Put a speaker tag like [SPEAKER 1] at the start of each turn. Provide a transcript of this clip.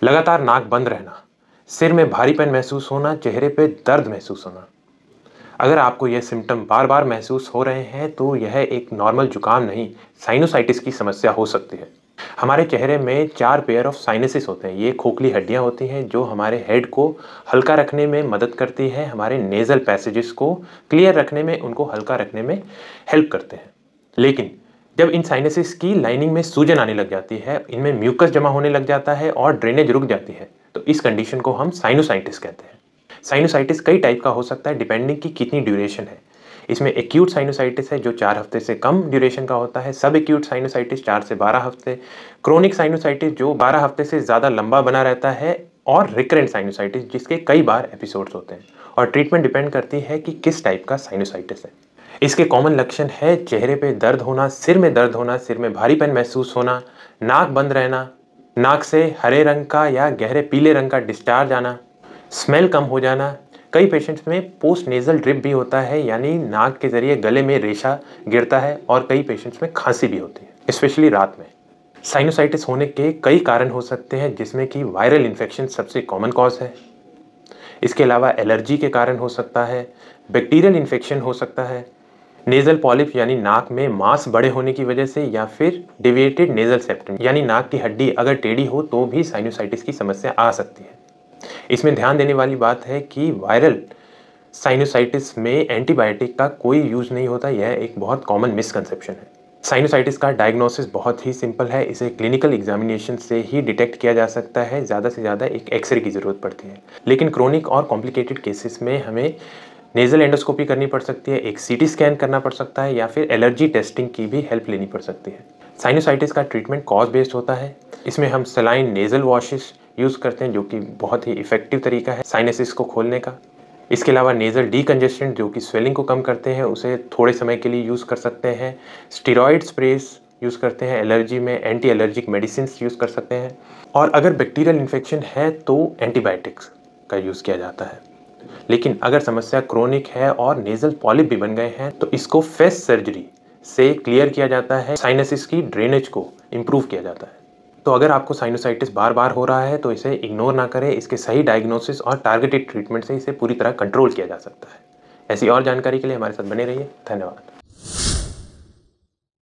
[SPEAKER 1] लगातार नाक बंद रहना, सिर में भारीपन महसूस होना, चेहरे पे दर्द महसूस होना। अगर आपको यह सिम्टम बार बार महसूस हो रहे हैं तो यह एक नॉर्मल जुकाम नहीं, साइनोसाइटिस की समस्या हो सकती है। हमारे चेहरे में 4 पेयर ऑफ साइनसेस होते हैं। ये खोखली हड्डियां होती हैं जो हमारे हेड को हल्का रखने में मदद करती है, हमारे नेज़ल पैसेजेस को क्लियर रखने में, उनको हल्का रखने में हेल्प करते हैं। लेकिन जब इन साइनसेस की लाइनिंग में सूजन आने लग जाती है, इनमें म्यूकस जमा होने लग जाता है और ड्रेनेज रुक जाती है, तो इस कंडीशन को हम साइनोसाइटिस कहते हैं। साइनोसाइटिस कई टाइप का हो सकता है डिपेंडिंग की कितनी ड्यूरेशन है। इसमें एक्यूट साइनोसाइटिस है जो 4 हफ्ते से कम ड्यूरेशन का होता है, सब एक्यूट साइनोसाइटिस 4 से 12 हफ्ते, क्रोनिक साइनोसाइटिस जो 12 हफ्ते से ज़्यादा लंबा बना रहता है, और रिकरेंट साइनोसाइटिस जिसके कई बार एपिसोड्स होते हैं। और ट्रीटमेंट डिपेंड करती है कि किस टाइप का साइनोसाइटिस है। इसके कॉमन लक्षण है चेहरे पे दर्द होना, सिर में दर्द होना, सिर में भारीपन महसूस होना, नाक बंद रहना, नाक से हरे रंग का या गहरे पीले रंग का डिस्चार्ज आना, स्मेल कम हो जाना। कई पेशेंट्स में पोस्ट नेज़ल ड्रिप भी होता है, यानी नाक के जरिए गले में रेशा गिरता है, और कई पेशेंट्स में खांसी भी होती है, स्पेशली रात में। साइनोसाइटिस होने के कई कारण हो सकते हैं, जिसमें कि वायरल इन्फेक्शन सबसे कॉमन कॉज है। इसके अलावा एलर्जी के कारण हो सकता है, बैक्टीरियल इन्फेक्शन हो सकता है, नेज़ल पॉलिप यानी नाक में मांस बड़े होने की वजह से, या फिर डेविएटेड नेज़ल सेप्टम यानी नाक की हड्डी अगर टेढ़ी हो तो भी साइनोसाइटिस की समस्या आ सकती है। इसमें ध्यान देने वाली बात है कि वायरल साइनोसाइटिस में एंटीबायोटिक का कोई यूज़ नहीं होता। यह एक बहुत कॉमन मिसकंसेप्शन है। साइनोसाइटिस का डायग्नोसिस बहुत ही सिंपल है। इसे क्लिनिकल एग्जामिनेशन से ही डिटेक्ट किया जा सकता है। ज़्यादा से ज़्यादा एक एक्सरे की ज़रूरत पड़ती है। लेकिन क्रोनिक और कॉम्प्लिकेटेड केसेस में हमें नेज़ल एंडोस्कोपी करनी पड़ सकती है, एक सीटी स्कैन करना पड़ सकता है, या फिर एलर्जी टेस्टिंग की भी हेल्प लेनी पड़ सकती है। साइनोसाइटिस का ट्रीटमेंट कॉज बेस्ड होता है। इसमें हम सलाइन नेज़ल वॉशेस यूज़ करते हैं, जो कि बहुत ही इफेक्टिव तरीका है साइनसिस को खोलने का। इसके अलावा नेज़ल डीकंजेस्टेंट जो कि स्वेलिंग को कम करते हैं, उसे थोड़े समय के लिए यूज़ कर सकते हैं। स्टेरॉइड स्प्रेस यूज़ करते हैं। एलर्जी में एंटी एलर्जिक मेडिसिन यूज़ कर सकते हैं। और अगर बैक्टीरियल इन्फेक्शन है तो एंटीबायोटिक्स का यूज़ किया जाता है। लेकिन अगर समस्या क्रोनिक है और नेज़ल पॉलिप भी बन गए हैं तो इसको फेस सर्जरी से क्लियर किया जाता है। साइनसिस की ड्रेनेज को इम्प्रूव किया जाता है। तो अगर आपको साइनोसाइटिस बार बार हो रहा है तो इसे इग्नोर ना करें। इसके सही डायग्नोसिस और टारगेटेड ट्रीटमेंट से इसे पूरी तरह कंट्रोल किया जा सकता है। ऐसी और जानकारी के लिए हमारे साथ बने रहिए। धन्यवाद।